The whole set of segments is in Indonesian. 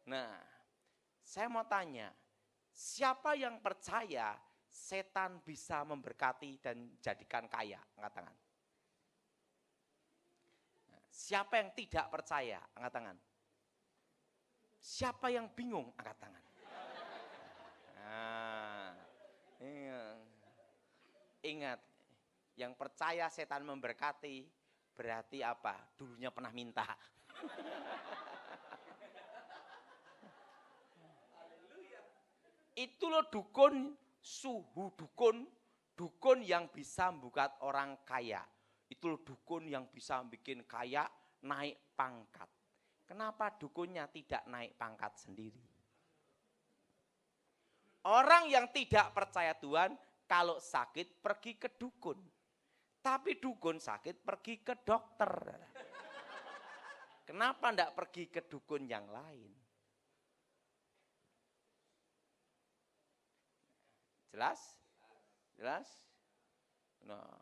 Nah, saya mau tanya, siapa yang percaya setan bisa memberkati dan jadikan kaya? Angkat tangan. Siapa yang tidak percaya? Angkat tangan. Siapa yang bingung? Angkat tangan. Nah, ingat, yang percaya setan memberkati berarti apa? Dulunya pernah minta. Itu loh dukun, suhu dukun, dukun yang bisa membuat orang kaya. Itu loh dukun yang bisa bikin kaya, naik pangkat. Kenapa dukunnya tidak naik pangkat sendiri? Orang yang tidak percaya Tuhan, kalau sakit pergi ke dukun. Tapi dukun sakit pergi ke dokter. Kenapa enggak pergi ke dukun yang lain? Jelas? Jelas? Nah,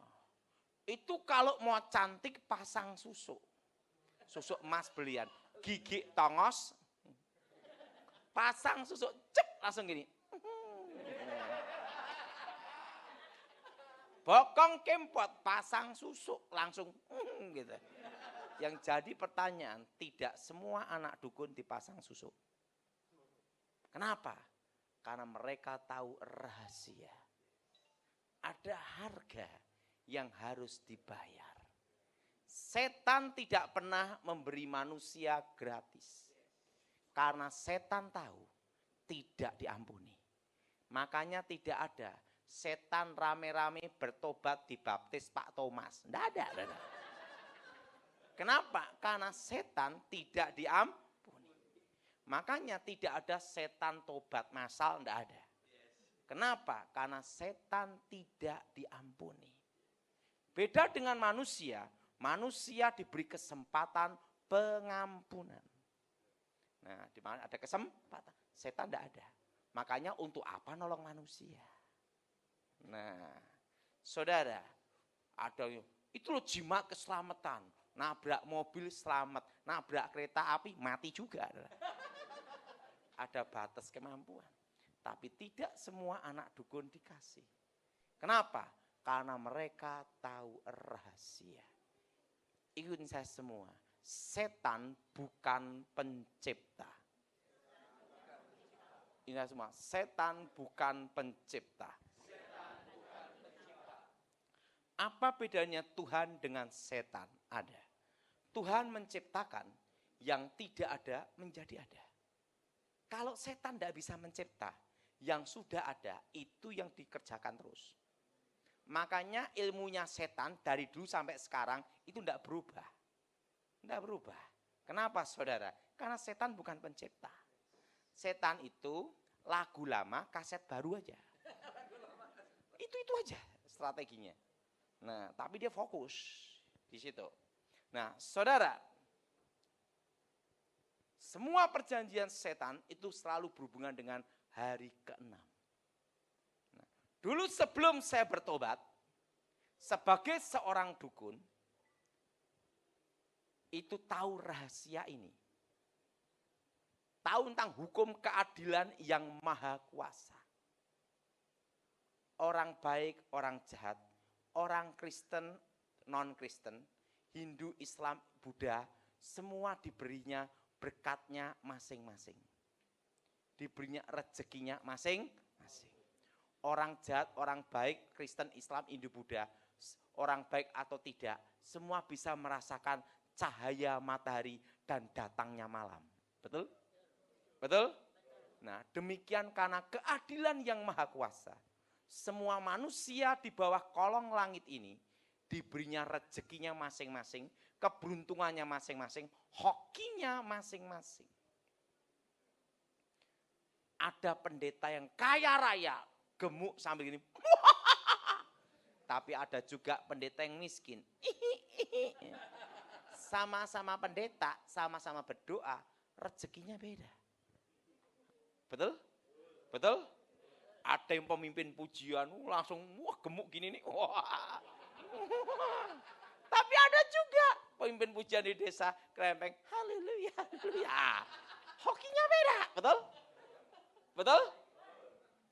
itu kalau mau cantik pasang susuk. Susuk emas belian. Gigi tongos. Pasang susuk. Cep, langsung gini. Bokong kempot, pasang susuk. Langsung gitu. Yang jadi pertanyaan, tidak semua anak dukun dipasang susuk. Kenapa? Karena mereka tahu rahasia. Ada harga yang harus dibayar. Setan tidak pernah memberi manusia gratis. Karena setan tahu tidak diampuni. Makanya tidak ada setan rame-rame bertobat dibaptis Pak Thomas. Tidak ada. Kenapa? Karena setan tidak diampuni. Makanya tidak ada setan tobat massal, tidak ada. Kenapa? Karena setan tidak diampuni. Beda dengan manusia, manusia diberi kesempatan pengampunan. Nah, di mana ada kesempatan, setan tidak ada. Makanya untuk apa nolong manusia? Nah, saudara, ada itu loh jimat keselamatan. Nabrak mobil selamat, nabrak kereta api mati juga. Ada batas kemampuan. Tapi tidak semua anak dukun dikasih. Kenapa? Karena mereka tahu rahasia. Ikutin saya semua. Setan bukan pencipta. Ingat semua, setan bukan pencipta. Apa bedanya Tuhan dengan setan? Ada. Tuhan menciptakan, yang tidak ada menjadi ada. Kalau setan tidak bisa mencipta, yang sudah ada itu yang dikerjakan terus. Makanya ilmunya setan dari dulu sampai sekarang itu tidak berubah. Tidak berubah. Kenapa saudara? Karena setan bukan pencipta. Setan itu lagu lama, kaset baru aja. Itu aja strateginya. Nah, tapi dia fokus di situ. Nah, saudara, semua perjanjian setan itu selalu berhubungan dengan hari ke-6. Nah, dulu sebelum saya bertobat, sebagai seorang dukun, itu tahu rahasia ini. Tahu tentang hukum keadilan yang maha kuasa. Orang baik, orang jahat, orang Kristen, non-Kristen, Hindu, Islam, Buddha, semua diberinya berkatnya masing-masing. Diberinya rezekinya masing-masing. Orang jahat, orang baik, Kristen, Islam, Hindu, Buddha, orang baik atau tidak, semua bisa merasakan cahaya matahari dan datangnya malam. Betul? Betul? Nah, demikian karena keadilan yang maha kuasa. Semua manusia di bawah kolong langit ini diberinya rezekinya masing-masing, keberuntungannya masing-masing, hokinya masing-masing. Ada pendeta yang kaya raya, gemuk sambil gini. Tapi ada juga pendeta yang miskin. Sama-sama pendeta, sama-sama berdoa, rezekinya beda. Betul? Betul? Ada yang pemimpin pujian, langsung wah gemuk gini nih. Wah. Tapi ada juga pemimpin pujian di desa krempeng, haleluya, haleluya. Hokinya beda. betul? Betul?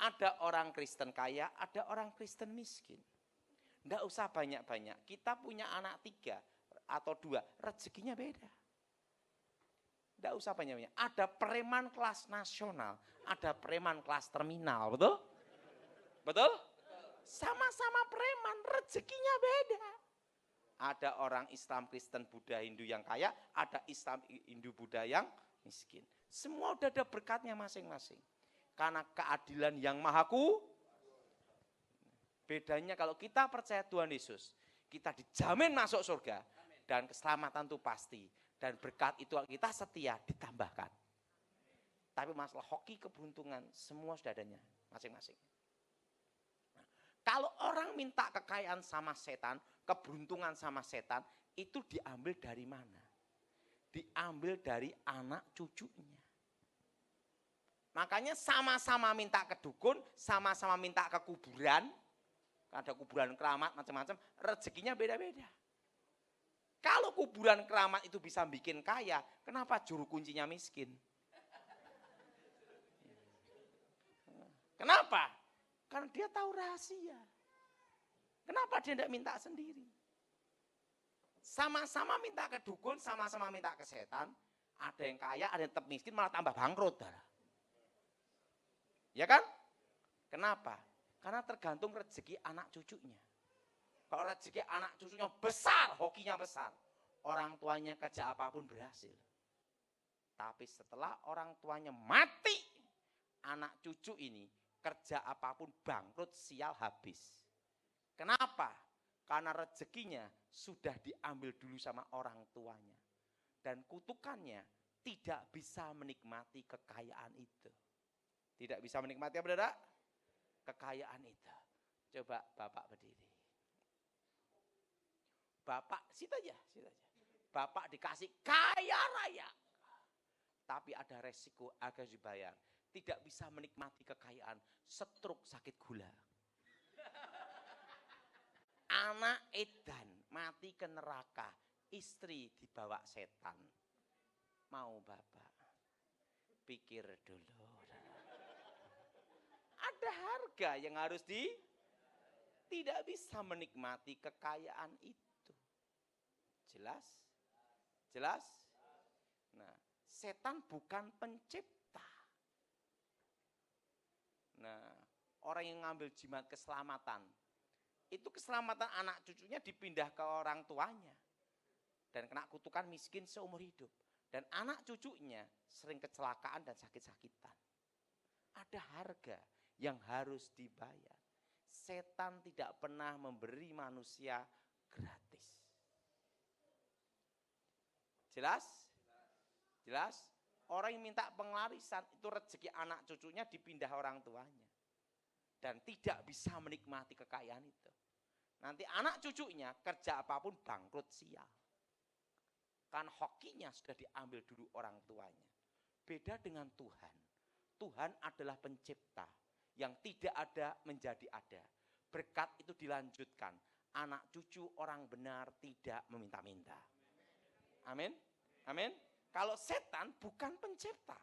Ada orang Kristen kaya, ada orang Kristen miskin. Nggak usah banyak-banyak. Kita punya anak 3 atau 2, rezekinya beda. Nggak usah banyak-banyak. Ada preman kelas nasional, ada preman kelas terminal, betul? Betul? Sama-sama preman, rezekinya beda. Ada orang Islam, Kristen, Buddha, Hindu yang kaya, ada Islam, Hindu, Buddha yang miskin. Semua udah ada berkatnya masing-masing. Karena keadilan yang maha bedanya kalau kita percaya Tuhan Yesus, kita dijamin masuk surga dan keselamatan itu pasti. Dan berkat itu kita setia ditambahkan. Tapi masalah hoki keberuntungan semua sudah adanya masing-masing. Nah, kalau orang minta kekayaan sama setan, keberuntungan sama setan, itu diambil dari mana? Diambil dari anak cucunya. Makanya sama-sama minta ke dukun, sama-sama minta ke kuburan, ada kuburan keramat macam-macam, rezekinya beda-beda. Kalau kuburan keramat itu bisa bikin kaya, kenapa juru kuncinya miskin? Kenapa? Karena dia tahu rahasia. Kenapa dia tidak minta sendiri? Sama-sama minta ke dukun, sama-sama minta ke setan, ada yang kaya, ada yang tetap miskin, malah tambah bangkrut. Ya kan? Kenapa? Karena tergantung rezeki anak cucunya. Kalau rezeki anak cucunya besar, hokinya besar, orang tuanya kerja apapun berhasil. Tapi setelah orang tuanya mati, anak cucu ini kerja apapun bangkrut, sial habis. Kenapa? Karena rezekinya sudah diambil dulu sama orang tuanya. Dan kutukannya tidak bisa menikmati kekayaan itu. Tidak bisa menikmati apa, saudara? Kekayaan itu. Coba Bapak berdiri. Bapak, situ aja. Bapak dikasih kaya raya. Tapi ada resiko agak dibayar. Tidak bisa menikmati kekayaan. Stroke, sakit gula. Anak edan mati ke neraka. Istri dibawa setan. Mau Bapak? Pikir dulu. Ada harga yang harus tidak bisa menikmati kekayaan itu. Jelas? Jelas? Nah, setan bukan pencipta. Nah, orang yang ngambil jimat keselamatan, itu keselamatan anak cucunya dipindah ke orang tuanya. Dan kena kutukan miskin seumur hidup. Dan anak cucunya sering kecelakaan dan sakit-sakitan. Ada harga yang harus dibayar. Setan tidak pernah memberi manusia gratis. Jelas? Jelas? Orang yang minta pengarisan itu rezeki anak cucunya dipindah orang tuanya. Dan tidak bisa menikmati kekayaan itu. Nanti anak cucunya kerja apapun bangkrut sial. Kan hokinya sudah diambil dulu orang tuanya. Beda dengan Tuhan. Tuhan adalah pencipta. Yang tidak ada menjadi ada. Berkat itu dilanjutkan. Anak cucu orang benar tidak meminta-minta. Amin. Amin. Kalau setan bukan pencipta,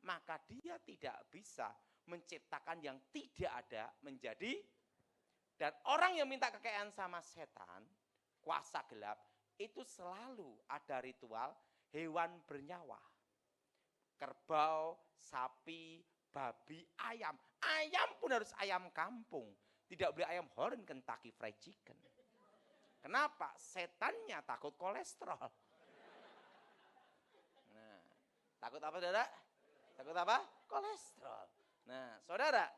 maka dia tidak bisa menciptakan yang tidak ada menjadi. Dan orang yang minta kekayaan sama setan, kuasa gelap, itu selalu ada ritual hewan bernyawa. Kerbau, sapi, babi, ayam. Ayam pun harus ayam kampung. Tidak boleh ayam horn Kentucky Fried Chicken. Kenapa? Setannya takut kolesterol. Nah, takut apa, saudara? Takut apa? Kolesterol. Nah, saudara,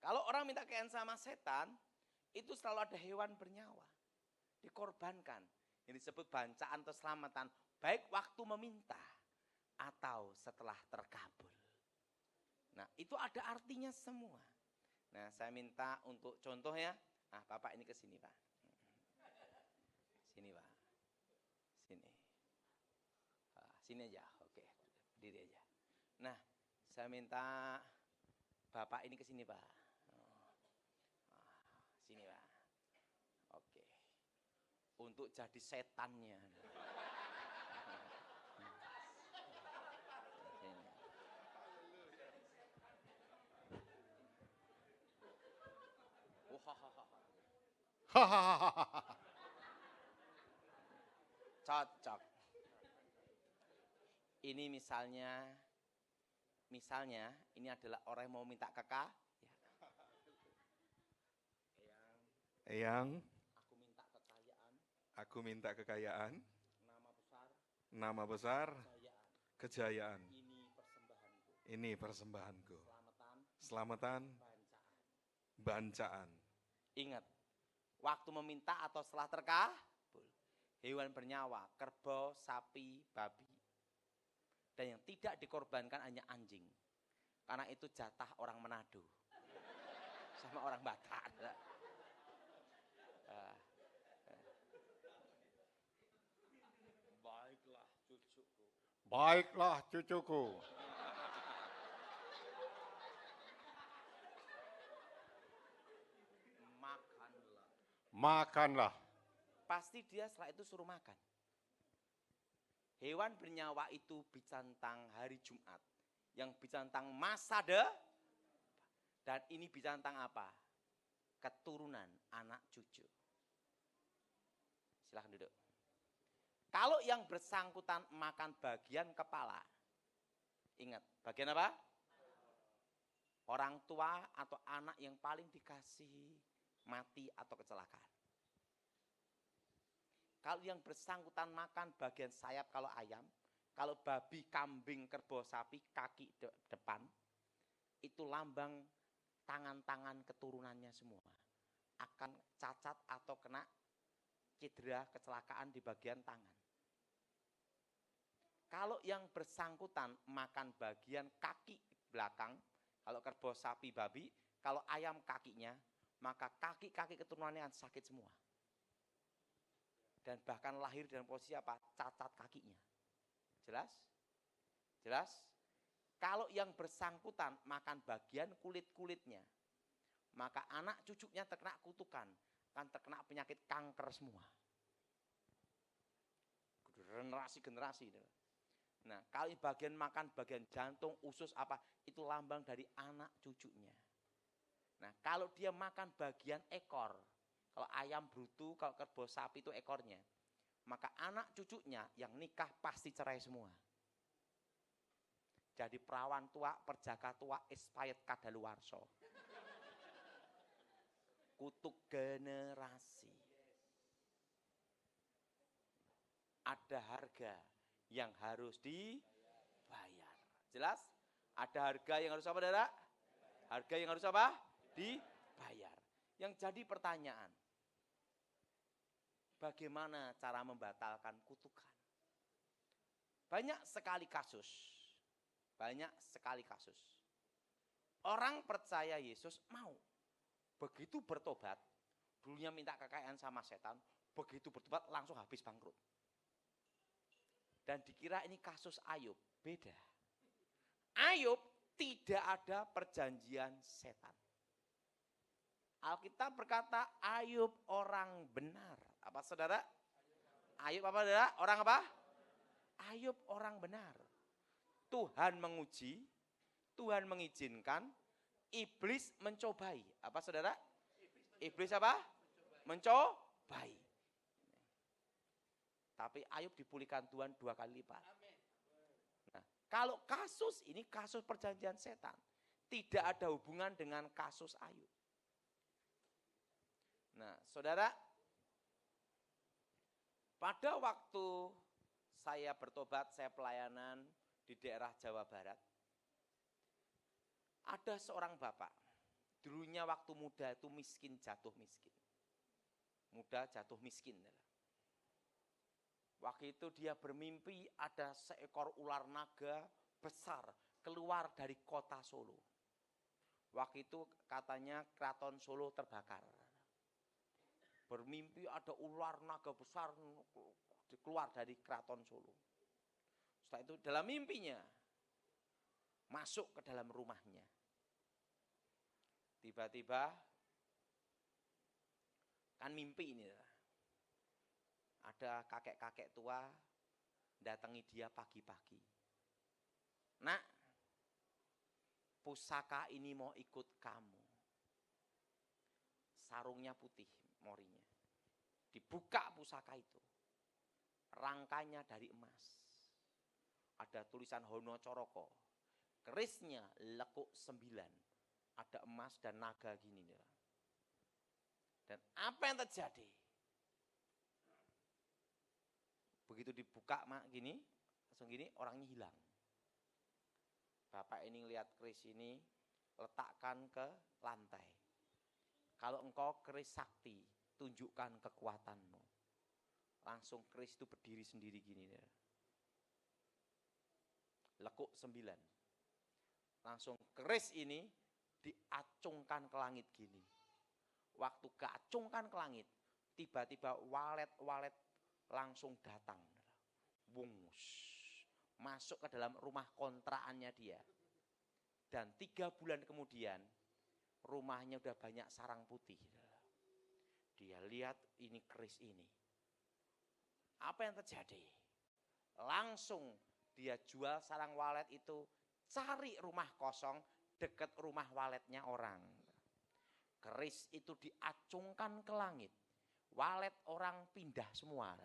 kalau orang minta kekayaan sama setan, itu selalu ada hewan bernyawa. Dikorbankan. Yang disebut bancaan atau selamatan. Baik waktu meminta atau setelah terkabul. Nah, itu ada artinya semua. Nah, saya minta untuk contoh ya. Nah, Bapak ini ke sini, Pak. Sini, Pak. Sini. Sini aja. Oke, berdiri aja. Nah, saya minta Bapak ini ke sini, Pak. Sini, Pak. Oke. Untuk jadi setannya. Cocok. Ini misalnya ini adalah orang yang mau minta kekah. Eyang, Aku minta kekayaan, aku minta kekayaan, nama besar, nama besar, kejayaan. Ini persembahanku. Ini persembahanku. Selamatan, Selamatan, bancaan. bancaan. Ingat, waktu meminta atau setelah terkabul, hewan bernyawa, kerbau, sapi, babi. Dan yang tidak dikorbankan hanya anjing. Karena itu jatah orang Manado. Sama orang Batak. Baiklah cucuku. Baiklah cucuku. Makanlah. Makanlah. Pasti dia setelah itu suruh makan. Hewan bernyawa itu bicara tentang hari Jumat. Yang bicara tentang masa dan ini bicara tentang apa? Keturunan anak cucu. Silahkan duduk. Kalau yang bersangkutan makan bagian kepala. Ingat, bagian apa? Orang tua atau anak yang paling dikasih mati atau kecelakaan. Kalau yang bersangkutan makan bagian sayap kalau ayam, kalau babi, kambing, kerbau, sapi, kaki depan, itu lambang tangan-tangan keturunannya semua. Akan cacat atau kena cedera kecelakaan di bagian tangan. Kalau yang bersangkutan makan bagian kaki belakang, kalau kerbau, sapi, babi, kalau ayam kakinya, maka kaki-kaki keturunannya akan sakit semua. Dan bahkan lahir dalam posisi apa? Cacat kakinya. Jelas? Jelas? Kalau yang bersangkutan makan bagian kulit-kulitnya, maka anak cucunya terkena kutukan, akan terkena penyakit kanker semua. Generasi-generasi. Nah, kalau bagian makan bagian jantung, usus apa, itu lambang dari anak cucunya. Nah, kalau dia makan bagian ekor, kalau ayam brutu, kalau kerbau sapi itu ekornya, maka anak cucunya yang nikah pasti cerai semua. Jadi perawan tua, perjaka tua, expired kadaluwarsa. Kutuk generasi. Ada harga yang harus dibayar. Jelas? Ada harga yang harus apa, saudara? Harga yang harus apa? Dibayar. Yang jadi pertanyaan, bagaimana cara membatalkan kutukan? Banyak sekali kasus. Banyak sekali kasus. Orang percaya Yesus mau. Begitu bertobat, dulunya minta kekayaan sama setan, begitu bertobat langsung habis bangkrut. Dan dikira ini kasus Ayub, beda. Ayub tidak ada perjanjian setan. Alkitab berkata Ayub orang benar. Apa saudara? Ayub apa saudara? Orang apa? Ayub orang benar. Tuhan menguji, Tuhan mengizinkan, iblis mencobai. Apa saudara? Iblis apa? Mencobai. Tapi Ayub dipulihkan Tuhan 2 kali lipat. Nah, kalau kasus ini kasus perjanjian setan, tidak ada hubungan dengan kasus Ayub. Nah, saudara, pada waktu saya bertobat, saya pelayanan di daerah Jawa Barat, ada seorang bapak, dulunya waktu muda itu miskin, jatuh miskin. Muda jatuh miskin. Waktu itu dia bermimpi ada seekor ular naga besar keluar dari kota Solo. Waktu itu katanya keraton Solo terbakar. Bermimpi ada ular naga besar keluar dari keraton Solo. Setelah itu dalam mimpinya masuk ke dalam rumahnya. Tiba-tiba kan mimpi ini. Ada kakek-kakek tua datangi dia pagi-pagi. Nak, pusaka ini mau ikut kamu. Sarungnya putih, morinya. Dibuka pusaka itu. Rangkanya dari emas. Ada tulisan Hono Coroko. Kerisnya lekuk 9. Ada emas dan naga gini. Dan apa yang terjadi? Begitu dibuka gini, langsung gini orangnya hilang. Bapak ini lihat keris ini, letakkan ke lantai. Kalau engkau keris sakti, tunjukkan kekuatanmu. Langsung keris itu berdiri sendiri gini. Lekuk 9. Langsung keris ini diacungkan ke langit gini. Waktu keacungkan ke langit, tiba-tiba walet-walet langsung datang. Wungus. Masuk ke dalam rumah kontraannya dia. Dan 3 bulan kemudian, rumahnya udah banyak sarang putih. Dia lihat ini keris ini. Apa yang terjadi? Langsung dia jual sarang walet itu, cari rumah kosong dekat rumah waletnya orang. Keris itu diacungkan ke langit. Walet orang pindah semua.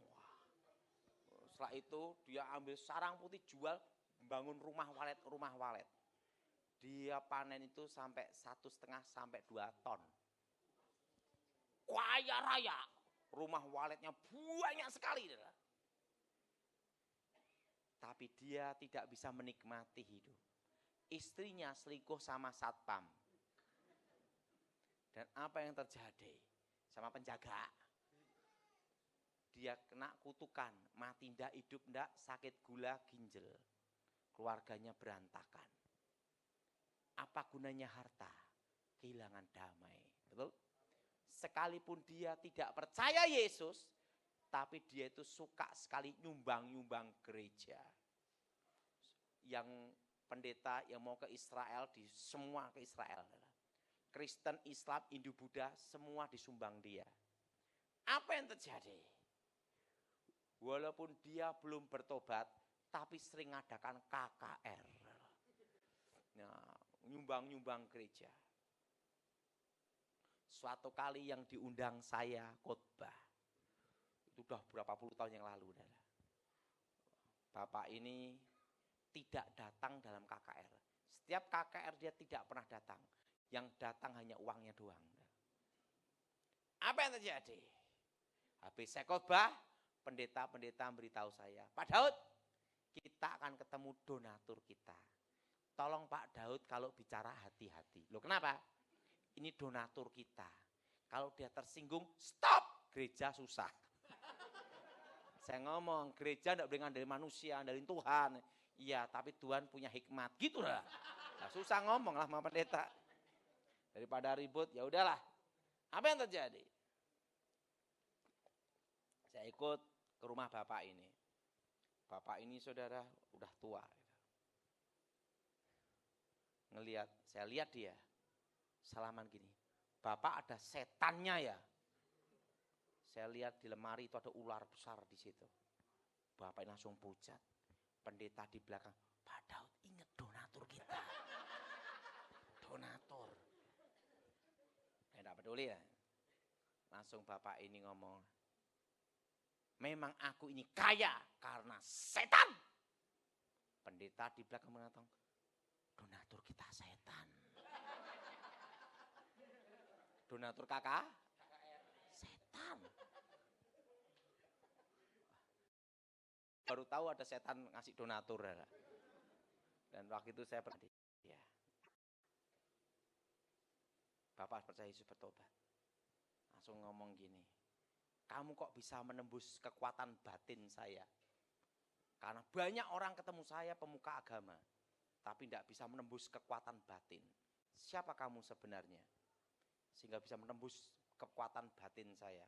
Wah. Setelah itu dia ambil sarang putih, jual, bangun rumah walet. Dia panen itu sampai 1,5 sampai 2 ton. Kaya raya. Rumah waletnya banyak sekali. Tapi dia tidak bisa menikmati hidup. Istrinya selingkuh sama satpam. Dan apa yang terjadi sama penjaga? Dia kena kutukan, mati ndak, hidup ndak, sakit gula ginjal. Keluarganya berantakan. Apa gunanya harta? Kehilangan damai. Betul? Sekalipun dia tidak percaya Yesus, tapi dia itu suka sekali nyumbang gereja. Yang pendeta yang mau ke Israel, semua ke Israel. Kristen, Islam, Hindu, Buddha, semua disumbang dia. Apa yang terjadi? Walaupun dia belum bertobat, tapi sering ngadakan KKR. Nah, nyumbang gereja. Suatu kali yang diundang saya khotbah, itu udah berapa puluh tahun yang lalu. Bapak ini tidak datang dalam KKR. Setiap KKR dia tidak pernah datang. Yang datang hanya uangnya doang. Apa yang terjadi? Habis saya khotbah, pendeta memberitahu saya, Pak Daud, kita akan ketemu donatur kita. Tolong Pak Daud kalau bicara hati-hati. Loh kenapa? Ini donatur kita. Kalau dia tersinggung, stop, gereja susah. Saya ngomong, gereja tidak boleh dari manusia, dari Tuhan. Iya, tapi Tuhan punya hikmat. Gitu lah. Nah, susah ngomong lah sama pendeta. Daripada ribut, ya udahlah. Apa yang terjadi? Saya ikut ke rumah bapak ini. Bapak ini saudara udah tua. Saya lihat dia. Salaman gini. Bapak ada setannya ya. Saya lihat di lemari itu ada ular besar di situ. Bapak ini langsung pucat. Pendeta di belakang. Pak Daud ingat donatur kita. Donatur. Saya tidak peduli ya. Langsung bapak ini ngomong. Memang aku ini kaya karena setan. Pendeta di belakang mengatakan. Donatur kita setan. Donatur kakak? Setan. Baru tahu ada setan ngasih donatur. Dan waktu itu saya pernah. Ya. Bapak percaya Yesus bertobat. Langsung ngomong gini. Kamu kok bisa menembus kekuatan batin saya? Karena banyak orang ketemu saya pemuka agama. Tapi tidak bisa menembus kekuatan batin. Siapa kamu sebenarnya? Sehingga bisa menembus kekuatan batin saya.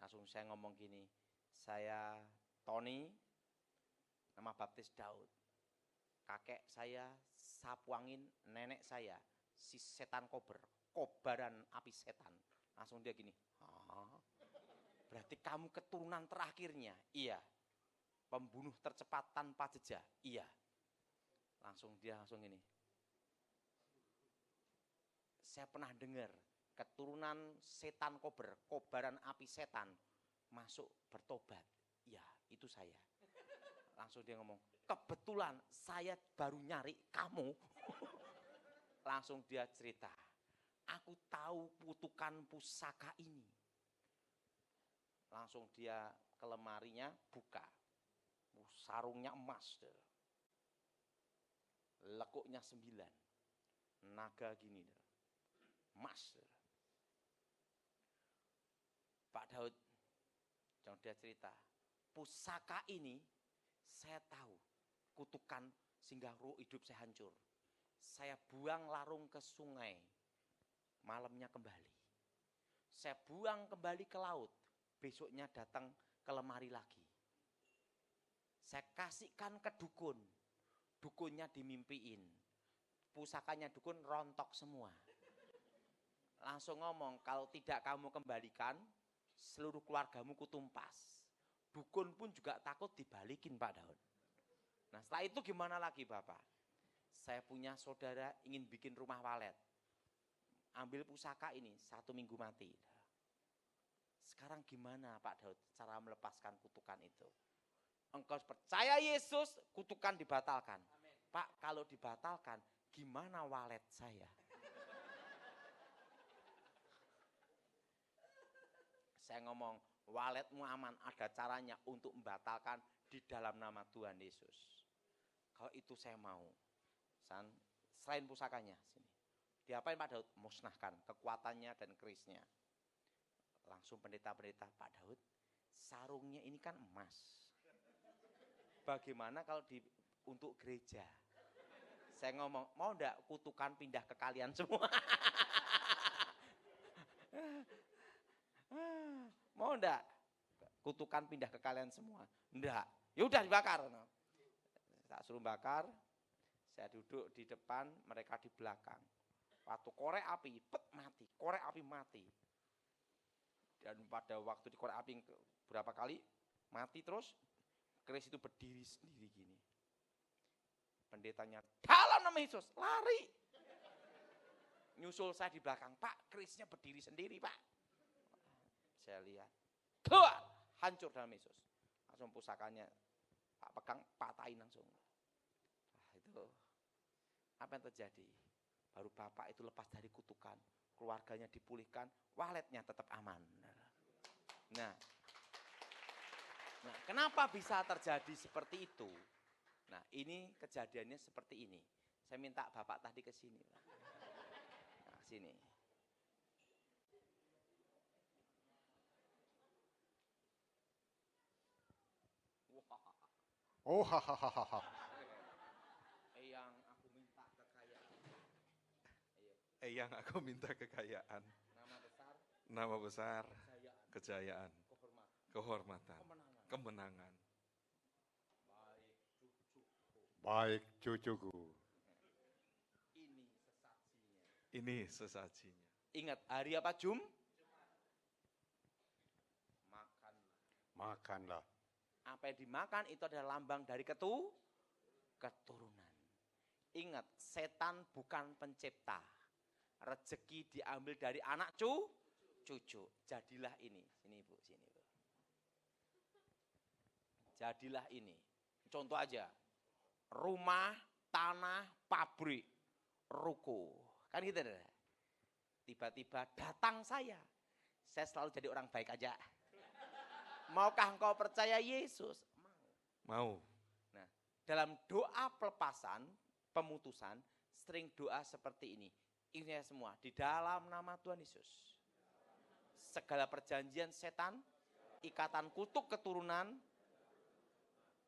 Langsung saya ngomong gini. Saya Tony, nama baptis Daud. Kakek saya sapu angin, nenek saya si setan kobaran api setan. Langsung dia gini, berarti kamu keturunan terakhirnya? Iya. Pembunuh tercepat tanpa jejak? Iya. Langsung gini. Saya pernah dengar keturunan setan kobaran api setan masuk bertobat. Ya, itu saya. Langsung dia ngomong, kebetulan saya baru nyari kamu. Langsung dia cerita, aku tahu kutukan pusaka ini. Langsung dia ke lemarinya buka, sarungnya emas, lekuknya 9, naga gini, emas. Pak Daud, jangan dia cerita, pusaka ini saya tahu, kutukan sehingga roh hidup saya hancur. Saya buang larung ke sungai, malamnya kembali. Saya buang kembali ke laut, besoknya datang ke lemari lagi. Saya kasihkan ke dukun, dukunnya dimimpiin. Pusakanya dukun rontok semua. Langsung ngomong, kalau tidak kamu kembalikan, seluruh keluargamu kutumpas. Dukun pun juga takut dibalikin Pak Daud. Nah setelah itu gimana lagi Bapak? Saya punya saudara ingin bikin rumah walet. Ambil pusaka ini, 1 minggu mati. Sekarang gimana Pak Daud cara melepaskan kutukan itu? Engkau percaya Yesus, kutukan dibatalkan. Amen. Pak, kalau dibatalkan, gimana walet saya? Saya ngomong, waletmu aman, ada caranya untuk membatalkan di dalam nama Tuhan Yesus. Kalau itu saya mau. Selain pusakanya, sini. Diapain Pak Daud? Musnahkan kekuatannya dan kerisnya. Langsung pendeta-pendeta, Pak Daud, sarungnya ini kan emas. Bagaimana kalau untuk gereja? Saya ngomong, mau enggak kutukan pindah ke kalian semua? Mau enggak kutukan pindah ke kalian semua? Enggak. Ya udah dibakar. Tak suruh bakar. Saya duduk di depan, mereka di belakang. Waktu korek api, mati. Korek api mati. Dan pada waktu di korek api berapa kali mati terus, keris itu berdiri sendiri gini. Pendetanya, dalam nama Yesus, lari. Nyusul saya di belakang, Pak, kerisnya berdiri sendiri, Pak. Saya lihat, hancur dalam Yesus. Langsung pusakanya, Pak pegang, patahin langsung. Wah, itu apa yang terjadi? Baru Bapak itu lepas dari kutukan, keluarganya dipulihkan, waletnya tetap aman. Nah, kenapa bisa terjadi seperti itu? Nah, ini kejadiannya seperti ini. Saya minta Bapak tadi ke sini. Nah, sini. Oh, hahaha. Yang aku minta kekayaan. Nama besar, kejayaan, kehormatan, kemenangan. Baik cucuku. Ini sesajinya. Ingat, hari apa? Makanlah. Apa yang dimakan itu adalah lambang dari keturunan. Ingat, setan bukan pencipta. Rezeki diambil dari anak cucu. Jadilah ini. Sini Bu, sini Bu. Jadilah ini. Contoh aja. Rumah, tanah, pabrik, ruko. Kan gitu deh. Tiba-tiba datang saya. Saya selalu jadi orang baik aja. Maukah engkau percaya Yesus? Mau. Nah, dalam doa pelepasan, pemutusan, sering doa seperti ini. Ini semua, di dalam nama Tuhan Yesus. Segala perjanjian setan, ikatan kutuk keturunan,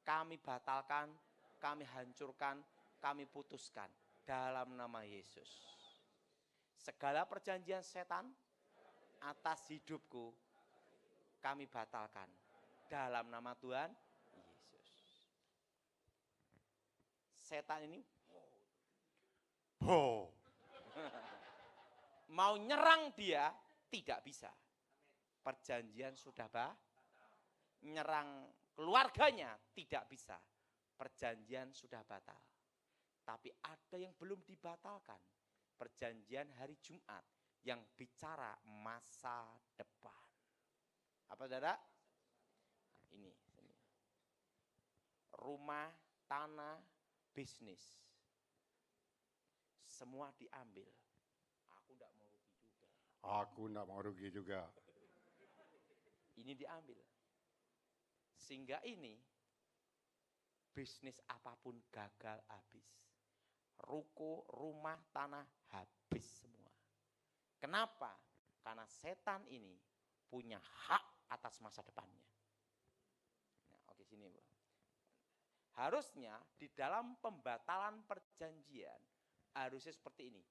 kami batalkan, kami hancurkan, kami putuskan. Dalam nama Yesus. Segala perjanjian setan, atas hidupku, kami batalkan. Dalam nama Tuhan Yesus. Setan ini mau nyerang dia tidak bisa. Perjanjian sudah nyerang keluarganya tidak bisa. Perjanjian sudah batal. Tapi ada yang belum dibatalkan. Perjanjian hari Jumat yang bicara masa depan. Apa saudara? Ini. Rumah, tanah, bisnis. Semua diambil. Aku tidak mau rugi juga. Aku tidak mau rugi juga. Ini diambil. Sehingga ini, bisnis apapun gagal habis. Ruko, rumah, tanah habis semua. Kenapa? Karena setan ini punya hak atas masa depannya. Nah, oke sini, Bu. Harusnya di dalam pembatalan perjanjian harusnya seperti ini.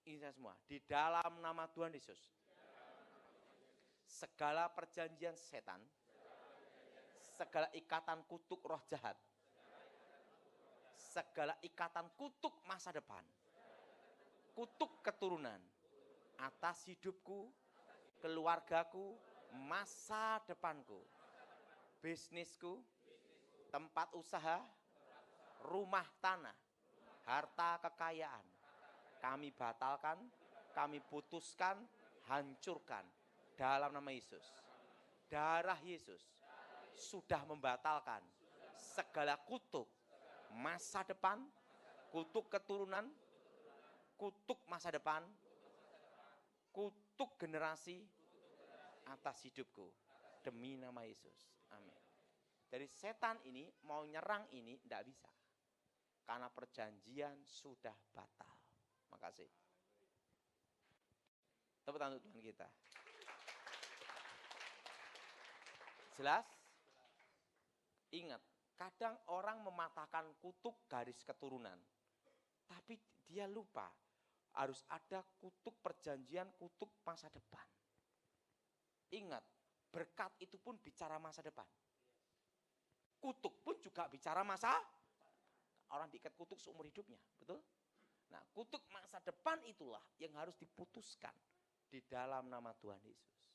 Ini semua di dalam nama Tuhan Yesus. Segala perjanjian setan, segala ikatan kutuk roh jahat, segala ikatan kutuk masa depan, kutuk keturunan atas hidupku, keluargaku, masa depanku, bisnisku, tempat usaha, rumah tanah, harta kekayaan, kami batalkan, kami putuskan, hancurkan dalam nama Yesus. Darah Yesus sudah membatalkan segala kutuk masa depan, kutuk keturunan, kutuk masa depan, kutuk generasi atas hidupku demi nama Yesus. Amin. Dari setan ini mau nyerang ini tidak bisa. Karena perjanjian sudah batal. Makasih. Tepuk tangan untuk Tuhan kita. Jelas? Ingat, kadang orang mematahkan kutuk garis keturunan. Tapi dia lupa harus ada kutuk perjanjian, kutuk masa depan. Ingat, berkat itu pun bicara masa depan. Kutuk pun juga bicara masa. Orang diikat kutuk seumur hidupnya, betul? Nah, kutuk masa depan itulah yang harus diputuskan di dalam nama Tuhan Yesus.